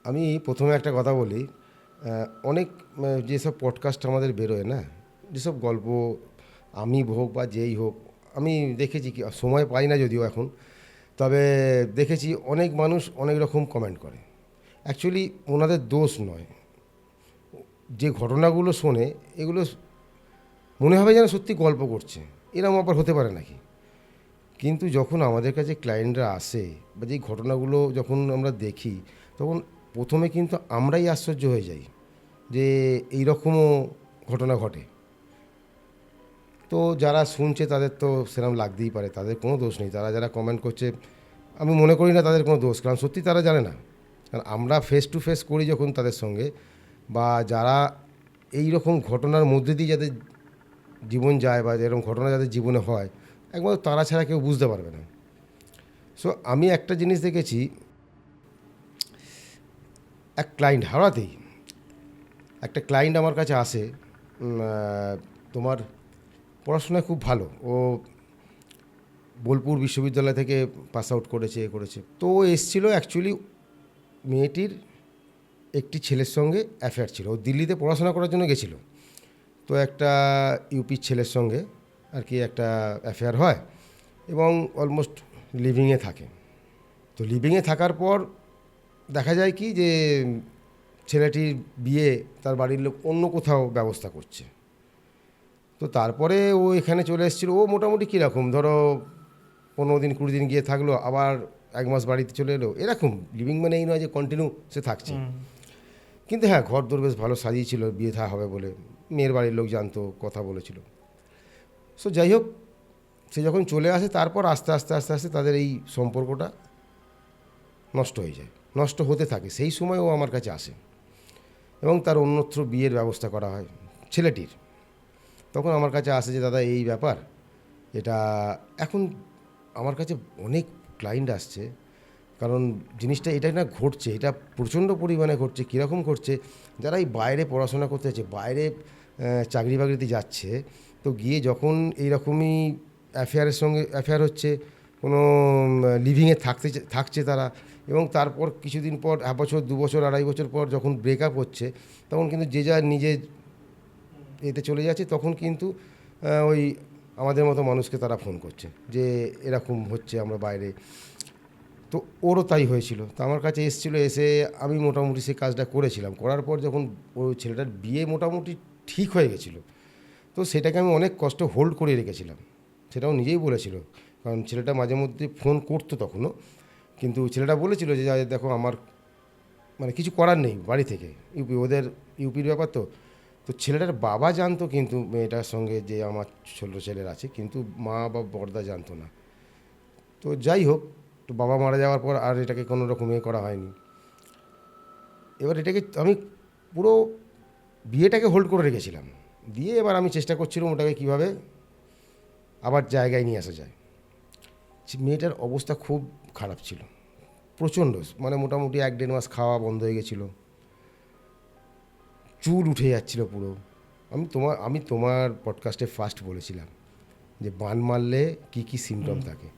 আমি প্রথমে একটা কথা বলি। অনেক যেসব পডকাস্ট আমাদের বেরোয় না, যেসব গল্প আমি হোক বা যেই হোক, আমি দেখেছি কি সময় পাই না যদিও এখন, তবে দেখেছি অনেক মানুষ অনেক রকম কমেন্ট করে। অ্যাকচুয়ালি ওনাদের দোষ নয়, যে ঘটনাগুলো শোনে এগুলো মনে হবে যেন সত্যি গল্প করছে, এরকম আবার হতে পারে নাকি। কিন্তু যখন আমাদের কাছে ক্লায়েন্টরা আসে বা যেই ঘটনাগুলো যখন আমরা দেখি, তখন প্রথমে কিন্তু আমরাই আশ্চর্য হয়ে যাই যে এই রকমও ঘটনা ঘটে। তো যারা শুনছে তাদের তো সেরকম লাগতেই পারে, তাদের কোনো দোষ নেই। তারা যারা কমেন্ট করছে, আমি মনে করি না তাদের কোনো দোষ, কারণ সত্যি তারা জানে না। কারণ আমরা ফেস টু ফেস করি যখন তাদের সঙ্গে, বা যারা এই রকম ঘটনার মধ্যে দিয়ে যাদের জীবন যায় বা এরকম ঘটনা যাদের জীবনে হয়, একমাত্র তারা ছাড়া কেউ বুঝতে পারবে না। সো আমি একটা জিনিস দেখেছি, এক ক্লায়েন্ট হাওড়াতেই একটা ক্লায়েন্ট আমার কাছে আসে। তোমার পড়াশোনায় খুব ভালো, ও বোলপুর বিশ্ববিদ্যালয় থেকে পাস আউট করেছে, করেছে। তো ও এসেছিলো অ্যাকচুয়ালি মেয়েটির একটি ছেলের সঙ্গে অ্যাফেয়ার ছিল। ও দিল্লিতে পড়াশোনা করার জন্য গেছিলো, তো একটা ইউপির ছেলের সঙ্গে আর কি একটা অ্যাফেয়ার হয় এবং অলমোস্ট লিভিংয়ে থাকে। তো লিভিংয়ে থাকার পর দেখা যায় কি যে ছেলেটির বিয়ে তার বাড়ির লোক অন্য কোথাও ব্যবস্থা করছে। তো তারপরে ও এখানে চলে এসেছিলো। ও মোটামুটি কীরকম ধরো 15 দিন 20 দিন গিয়ে থাকলো, আবার 1 মাস বাড়িতে চলে এলো, এরকম লিভিং মানে এই নয় যে কন্টিনিউ সে থাকছে। কিন্তু হ্যাঁ, ঘর দোর বেশ ভালো সাজিয়েছিল বিয়ে থা হবে বলে, মেয়ের বাড়ির লোক জানতো, কথা বলেছিল। সো যাই হোক, সে যখন চলে আসে তারপর আস্তে আস্তে আস্তে আস্তে তাদের এই সম্পর্কটা নষ্ট হয়ে যায়, নষ্ট হতে থাকে। সেই সময় ও আমার কাছে আসে এবং তার অন্যত্র বিয়ের ব্যবস্থা করা হয় ছেলেটির। তখন আমার কাছে আসে যে দাদা এই ব্যাপার, এটা এখন আমার কাছে অনেক ক্লায়েন্ট আসছে, কারণ জিনিসটা এটা না ঘটছে, এটা প্রচণ্ড পরিমাণে ঘটছে। কীরকম ঘটছে, যারা এই বাইরে পড়াশোনা করতে যাচ্ছে, বাইরে চাকরি বাকরিতে যাচ্ছে, তো গিয়ে যখন এইরকমই অ্যাফেয়ারের সঙ্গে অ্যাফেয়ার হচ্ছে, কোনো লিভিংয়ে থাকছে তারা, এবং তারপর কিছুদিন পর 1 বছর 2 বছর 2.5 বছর পর যখন ব্রেকআপ হচ্ছে, তখন কিন্তু যে যা নিজের এতে চলে যাচ্ছে, তখন কিন্তু ওই আমাদের মতো মানুষকে তারা ফোন করছে যে এরকম হচ্ছে আমরা বাইরে। তো ওরও তাই হয়েছিল, তো আমার কাছে এসেছিলো, এসে আমি মোটামুটি সেই কাজটা করেছিলাম। করার পর যখন ওই ছেলেটার বিয়ে মোটামুটি ঠিক হয়ে গেছিলো, তো সেটাকে আমি অনেক কষ্ট হোল্ড করে রেখেছিলাম। সেটাও নিজেই বলেছিল, কারণ ছেলেটা মাঝে মধ্যে ফোন করতো তখনও। কিন্তু ছেলেটা বলেছিল যে দেখো আমার মানে কিছু করার নেই, বাড়ি থেকে ওদের ইউপির ব্যাপার। তো তো ছেলেটার বাবা জানতো কিন্তু মেয়েটার সঙ্গে যে আমার ছোটো ছেলের আছে, কিন্তু মা বা বড়দা জানতো না। তো যাই হোক, তো বাবা মারা যাওয়ার পর আর এটাকে কোনো রকম করা হয়নি। এবার এটাকে আমি পুরো বিয়েটাকে হোল্ড করে রেখেছিলাম, দিয়ে এবার আমি চেষ্টা করছিলাম ওটাকে কীভাবে আবার জায়গায় নিয়ে আসা যায়। মেয়েটার অবস্থা খুব খারাপ ছিল, প্রচণ্ড, মানে মোটামুটি 1-1.5 মাস খাওয়া বন্ধ হয়ে গেছিলো, চুল উঠে যাচ্ছিল পুরো। আমি তোমার পডকাস্টে ফার্স্ট বলেছিলাম যে বান মারলে কী কী সিমটম থাকে।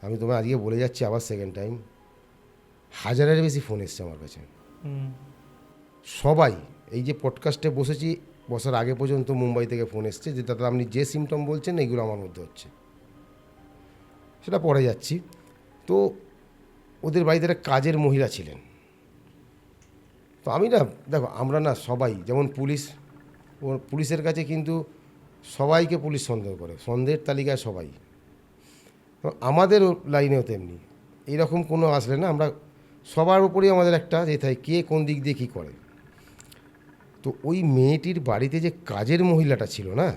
আমি তোমায় আজকে বলে যাচ্ছি আবার সেকেন্ড টাইম, 1000-এর বেশি ফোন এসছে আমার কাছে। সবাই এই যে পডকাস্টে বসেছি, বসার আগে পর্যন্ত মুম্বাই থেকে ফোন এসছে যে দাদা আপনি যে সিমটম বলছেন এইগুলো আমার মধ্যে হচ্ছে। সেটা পরে যাচ্ছি। তো ওদের বাড়িতে একটা কাজের মহিলা ছিলেন। তো আমি না, দেখো আমরা না সবাই, যেমন পুলিশের কাছে কিন্তু সবাইকে পুলিশ সন্দেহ করে, সন্দেহের তালিকায় সবাই। তো আমাদের লাইনেও তেমনি, এইরকম কোনো আসলে না আমরা সবার উপরেই আমাদের একটা যে থাকে কে কোন দিক দিয়ে কী করে। তো ওই মেয়েটির বাড়িতে যে কাজের মহিলাটা ছিল না,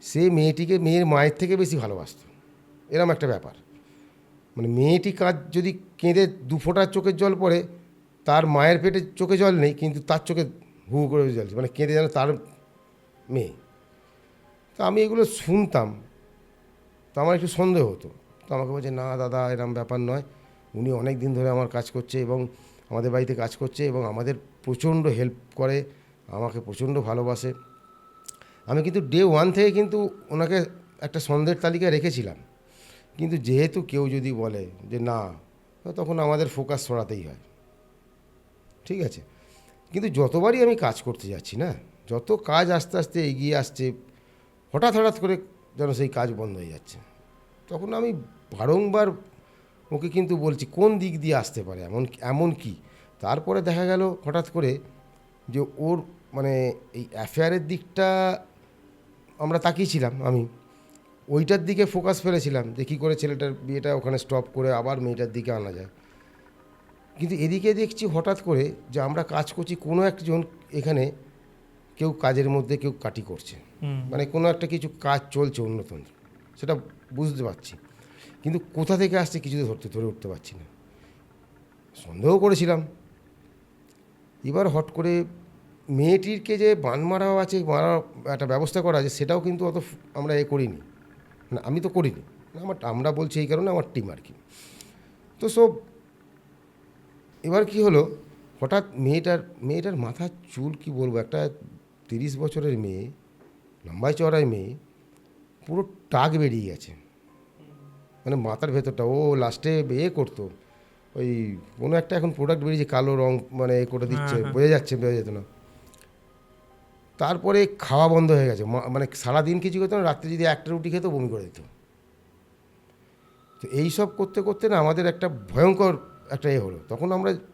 সে মেয়েটিকে মেয়ের মায়ের থেকে বেশি ভালোবাসত, এরম একটা ব্যাপার। মানে মেয়েটি কাজ যদি কেঁদে 2 ফোঁটা চোখের জল পড়ে, তার মায়ের পেটে চোখে জল নেই, কিন্তু তার চোখে হু করে জ্বলছে, মানে কেঁদে যেন তার মেয়ে। তো আমি এগুলো শুনতাম, তো আমার একটু সন্দেহ হতো। তো আমাকে বলছে না দাদা এরম ব্যাপার নয়, উনি অনেক দিন ধরে আমার কাজ করছে এবং আমাদের বাড়িতে কাজ করছে এবং আমাদের প্রচণ্ড হেল্প করে, আমাকে প্রচণ্ড ভালোবাসে। আমি কিন্তু ডে 1 থেকে কিন্তু ওনাকে একটা সন্দেহের তালিকায় রেখেছিলাম, কিন্তু যেহেতু কেউ যদি বলে যে না, তখন আমাদের ফোকাস সরাতেই হয়। ঠিক আছে, কিন্তু যতবারই আমি কাজ করতে যাচ্ছি না, যত কাজ আস্তে আস্তে এগিয়ে আসছে, হঠাৎ করে যেন সেই কাজ বন্ধ হয়ে যাচ্ছে। তখন আমি বারংবার ওকে কিন্তু বলছি কোন দিক দিয়ে আসতে পারে, এমন এমন কি। তারপরে দেখা গেল হঠাৎ করে যে ওর মানে এই অ্যাফেয়ারের দিকটা আমরা তাকিয়েছিলাম, আমি ওইটার দিকে ফোকাস ফেলেছিলাম যে কী করে ছেলেটার বিয়েটা ওখানে স্টপ করে আবার মেয়েটার দিকে আনা যায়। কিন্তু এদিকে দেখছি হঠাৎ করে যে আমরা কাজ করছি, কোনো একজন এখানে কেউ কাজের মধ্যে কেউ কাটি করছে, মানে কোনো একটা কিছু কাজ চলছে অন্যতম, সেটা বুঝতে পারছি, কিন্তু কোথা থেকে আসছে কিছু ধরে উঠতে পারছি না। সন্দেহ করেছিলাম, এবার হট করে মেয়েটিরকে যে বান মারাও আছে, মারার একটা ব্যবস্থা করা আছে, সেটাও কিন্তু অত আমরা করিনি, না আমি তো করিনি, আমরা বলছি এই কারণে আমার টিম আর কি। তো সব এবার কি হলো, হঠাৎ মেয়েটার মাথার চুল কি বলবো, একটা 30 বছরের মেয়ে, লম্বায় চড়াই মেয়ে, পুরো টাক বেরিয়ে গেছে, মানে মাথার ভেতরটা। ও লাস্টে করতো ওই কোনো একটা এখন প্রোডাক্ট বেরিয়েছে কালো রং, মানে করে দিচ্ছে, বোঝা যেত না। তারপরে খাওয়া বন্ধ হয়ে গেছে, মানে সারাদিন কিছু করতো না, রাত্রে যদি একটা রুটি খেতো বমি করে দিত। তো এইসব করতে করতে না আমাদের একটা ভয়ঙ্কর একটা হলো। তখন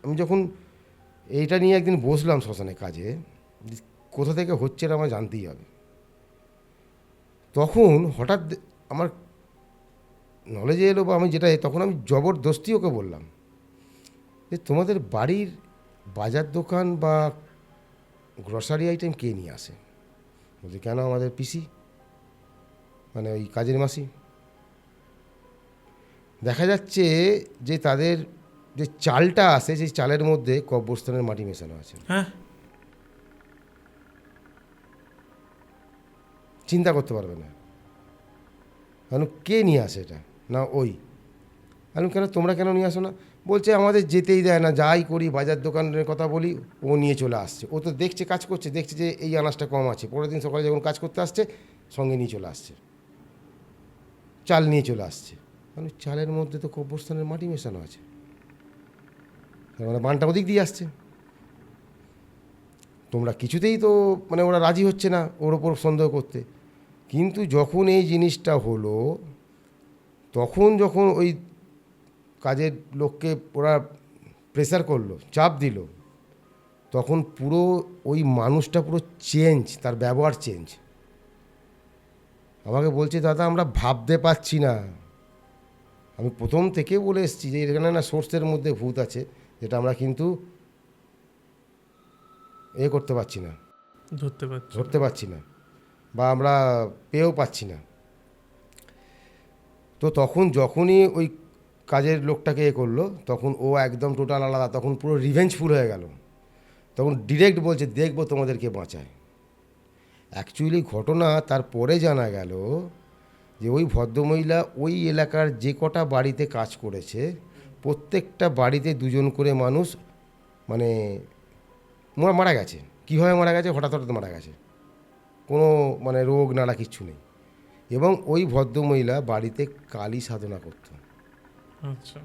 আমি যখন এইটা নিয়ে একদিন বসলাম শ্মশানে কাজে, কোথা থেকে হচ্ছে এটা আমার জানতেই হবে। তখন হঠাৎ আমার নলেজে এলো, বা আমি যেটা তখন আমি জবরদস্তি ওকে বললাম যে তোমাদের বাড়ির বাজার দোকান বা গ্রসারি আইটেম কে নিয়ে আসে? বলছে কেন, আমাদের পিসি, মানে ওই কাজের মাসি। দেখা যাচ্ছে যে তাদের যে চালটা আসে, সেই চালের মধ্যে কবরস্থানের মাটি মেশানো আছে। চিন্তা করতে পারবে না, কেন কে নিয়ে আসে এটা, না ওই। আমি কেন, তোমরা কেন নিয়ে আসো না? বলছে আমাদের যেতেই দেয় না, যাই করি বাজার দোকানের কথা বলি ও নিয়ে চলে আসছে। ও তো দেখছে কাজ করছে, দেখছে যে এই আনাজটা কম আছে, পরের দিন সকালে যখন কাজ করতে আসছে সঙ্গে নিয়ে চলে আসছে, চাল নিয়ে চলে আসছে। মানে চালের মধ্যে তো কবরস্থানের মাটি মেশানো আছে, মানে বানটা ওদিক দিয়ে আসছে। তোমরা কিছুতেই তো, মানে ওরা রাজি হচ্ছে না ওর ওপর সন্দেহ করতে। কিন্তু যখন এই জিনিসটা হলো, তখন যখন ওই কাজের লোককে ওরা প্রেসার করলো, চাপ দিল, তখন পুরো ওই মানুষটা পুরো চেঞ্জ, তার ব্যবহার চেঞ্জ। আমাকে বলছে দাদা আমরা ভাবতে পারছি না। আমি প্রথম থেকে বলে এসেছি যে এখানে না সোর্সের মধ্যে ভূত আছে, যেটা আমরা কিন্তু করতে পারছি না, ধরতে পারছি না, বা আমরা পেয়েও পাচ্ছি না। তো তখন যখনই ওই কাজের লোকটাকে করলো, তখন ও একদম টোটাল আলাদা, তখন পুরো রিভেঞ্জফুল হয়ে গেল। তখন ডিরেক্ট বলছে দেখবো তোমাদেরকে বাঁচায়। অ্যাকচুয়ালি ঘটনা তারপরে জানা গেল যে ওই ভদ্রমহিলা ওই এলাকার যে কটা বাড়িতে কাজ করেছে, প্রত্যেকটা বাড়িতে দুজন করে মানুষ মানে মারা গেছে। কীভাবে মারা গেছে? হঠাৎ মারা গেছে, কোনো মানে রোগ নাড়া কিচ্ছু নেই। এবং ওই ভদ্রমহিলা বাড়িতে কালী সাধনা করত। আচ্ছা।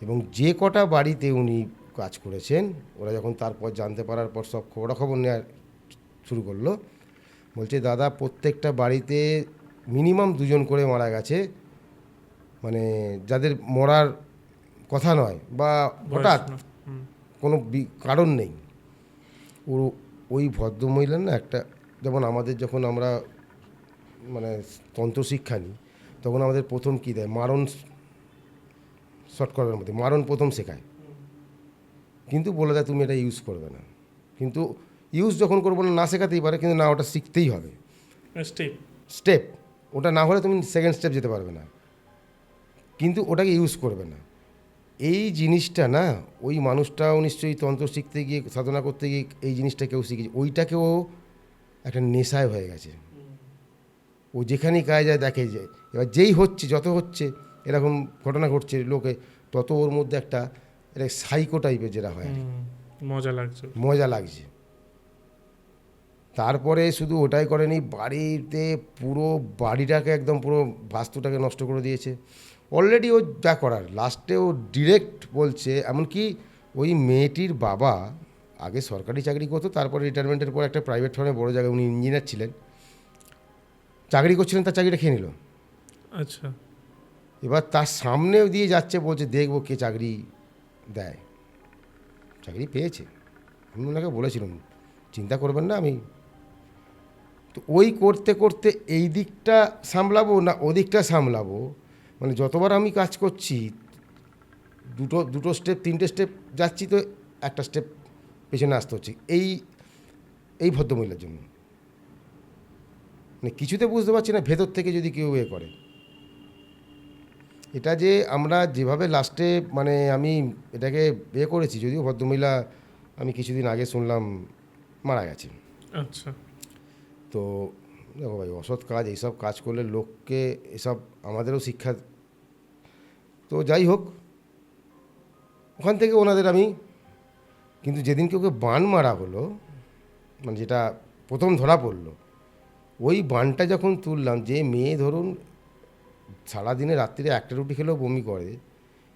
এবং যে কটা বাড়িতে উনি কাজ করেছেন, ওরা যখন তারপর জানতে পারার পর সব খবরাখবর নেওয়া শুরু করলো, বলছে দাদা প্রত্যেকটা বাড়িতে মিনিমাম দুজন করে মারা গেছে, মানে যাদের মরার কথা নয় বা হঠাৎ কোনো কারণ নেই। ওই ভদ্রমহিলার না একটা, যেমন আমাদের যখন আমরা মানে তন্ত্র শিক্ষা নিই, তখন আমাদের প্রথম কী দেয়, মারণ, শর্ট করার মধ্যে মারণ প্রথম শেখায়, কিন্তু বলে দেয় তুমি এটা ইউজ করবে না। কিন্তু ইউজ যখন করবো না শেখাতেই পারে, কিন্তু না ওটা শিখতেই হবে, স্টেপ ওটা না হলে তুমি সেকেন্ড স্টেপ যেতে পারবে না, কিন্তু ওটাকে ইউজ করবে না। এই জিনিসটা না ওই মানুষটাও নিশ্চয়ই তন্ত্র শিখতে গিয়ে, সাধনা করতে গিয়ে এই জিনিসটা কেউ শিখেছে, ওইটাকেও একটা নেশায় হয়ে গেছে। ও যেখানেই কাজ যায় দেখে যায়, এবার যেই হচ্ছে, যত হচ্ছে এরকম ঘটনা ঘটছে লোকে, তত ওর মধ্যে একটা সাইকো টাইপের যেটা হয়, মজা লাগছে। তারপরে শুধু ওটাই করেনি, বাড়িতে পুরো বাড়িটাকে একদম পুরো বাস্তুটাকে নষ্ট করে দিয়েছে। অলরেডি ও যা করার, লাস্টে ও ডিরেক্ট বলছে, এমনকি ওই মেয়েটির বাবা আগে সরকারি চাকরি করতো, তারপরে রিটায়ারমেন্টের পর একটা প্রাইভেট ফার্মে বড় জায়গায় উনি ইঞ্জিনিয়ার ছিলেন, চাকরি করছিলেন, তার চাকরিটা খেয়ে নিল। আচ্ছা। এবার তার সামনে দিয়ে যাচ্ছে, বলছে দেখবো কে চাকরি দেয়। চাকরি পেয়েছে। আমি ওনাকে বলেছিলাম চিন্তা করবেন না, আমি তো ওই করতে করতে এই দিকটা সামলাবো না ওদিকটা সামলাবো, মানে যতবার আমি কাজ করছি দুটো স্টেপ 3টে স্টেপ যাচ্ছি, তো একটা স্টেপ পেছনে আসতে হচ্ছে এই ভদ্রমহিলার জন্য। মানে কিছুতে বুঝতে পারছি না ভেতর থেকে যদি কেউ করে এটা, যে আমরা যেভাবে লাস্টে মানে আমি এটাকে করেছি, যদিও ভদ্রমহিলা আমি কিছুদিন আগে শুনলাম মারা গেছে। আচ্ছা। তো দেখো ভাই, অসৎ কাজ এইসব কাজ করলে লোককে এসব আমাদেরও শিক্ষা। তো যাই হোক, ওখান থেকে ওনাদের আমি, কিন্তু যেদিনকে ওকে বান মারা হলো, মানে যেটা প্রথম ধরা পড়লো, ওই বানটা যখন তুললাম, যে মেয়ে ধরুন সারাদিনে রাত্রিরে একটা রুটি খেলেও বমি করে,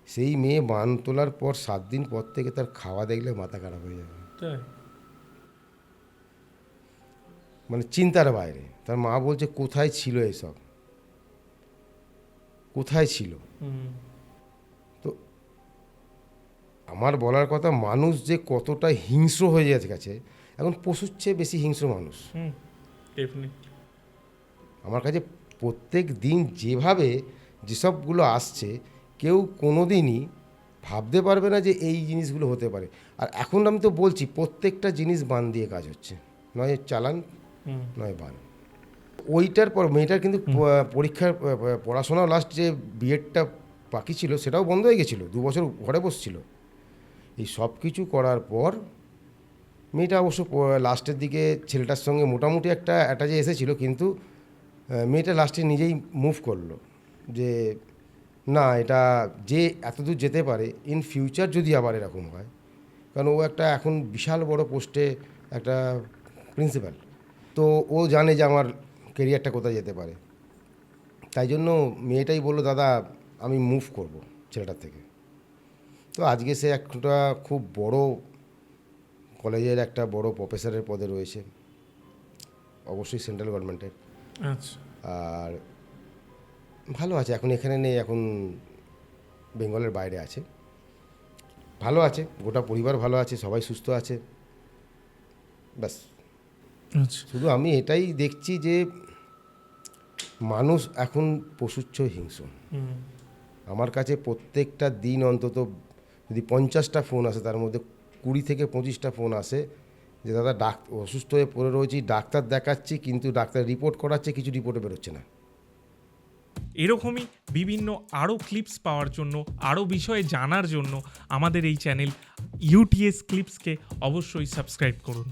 সেই মেয়ে বান তোলার পর 7 দিন পর থেকে তার খাওয়া দেখলে মাথা খারাপ হয়ে যাবে, তাই? মানে চিন্তার বাইরে। তার মা বলছে কোথায় ছিল এসব, কোথায় ছিল। তো আমার বলার কথা, মানুষ যে কতটা হিংস্র হয়ে গেছে এখন, পশুর চেয়ে বেশি হিংস্র মানুষ। ডেফিনেটলি। আমার কাছে প্রত্যেক দিন যেভাবে যেসবগুলো আসছে, কেউ কোনো দিনই ভাবতে পারবে না যে এই জিনিসগুলো হতে পারে। আর এখন আমি তো বলছি প্রত্যেকটা জিনিস বান দিয়ে কাজ হচ্ছে, নয় চালান নয় বান। ওইটার পর মেয়েটার কিন্তু পরীক্ষার পড়াশোনাও লাস্ট যে বিএডটা বাকি ছিল সেটাও বন্ধ হয়ে গেছিলো, 2 বছর ঘরে বসছিল। এই সব কিছু করার পর মেয়েটা অবশ্য লাস্টের দিকে ছেলেটার সঙ্গে মোটামুটি একটা অ্যাটাচে এসেছিলো, কিন্তু মেয়েটা লাস্টে নিজেই মুভ করলো যে না, এটা যে এতদূর যেতে পারে ইন ফিউচার যদি আবার এরকম হয়, কারণ ও একটা এখন বিশাল বড় পোস্টে একটা প্রিন্সিপাল, তো ও জানে যে আমার কেরিয়ারটা কোথায় যেতে পারে। তাই জন্য মেয়েটাই বললো দাদা আমি মুভ করব ছেলেটার থেকে। তো আজকে সে একটা খুব বড় কলেজের একটা বড় প্রফেসরের পদে রয়েছে, অবশ্যই সেন্ট্রাল গভর্নমেন্টের। আচ্ছা। আর ভালো আছে, এখন এখানে নেই, এখন বেঙ্গলের বাইরে আছে। ভালো আছে, গোটা পরিবার ভালো আছে, সবাই সুস্থ আছে, ব্যাস। আচ্ছা। শুধু আমি এটাই দেখছি যে মানুষ এখন পশুর চেয়ে হিংস্র। আমার কাছে প্রত্যেকটা দিন অন্তত যদি 50টা ফোন আসে, তার মধ্যে 20 থেকে 25টা ফোন আসে যে দাদা অসুস্থ হয়ে পড়ে রয়েছি, ডাক্তার দেখাচ্ছি, কিন্তু ডাক্তার রিপোর্ট করাচ্ছে, কিছু রিপোর্টে বেরোচ্ছে না। এরকমই বিভিন্ন আরও ক্লিপস পাওয়ার জন্য, আরও বিষয়ে জানার জন্য আমাদের এই চ্যানেল ইউটিএস ক্লিপসকে অবশ্যই সাবস্ক্রাইব করুন।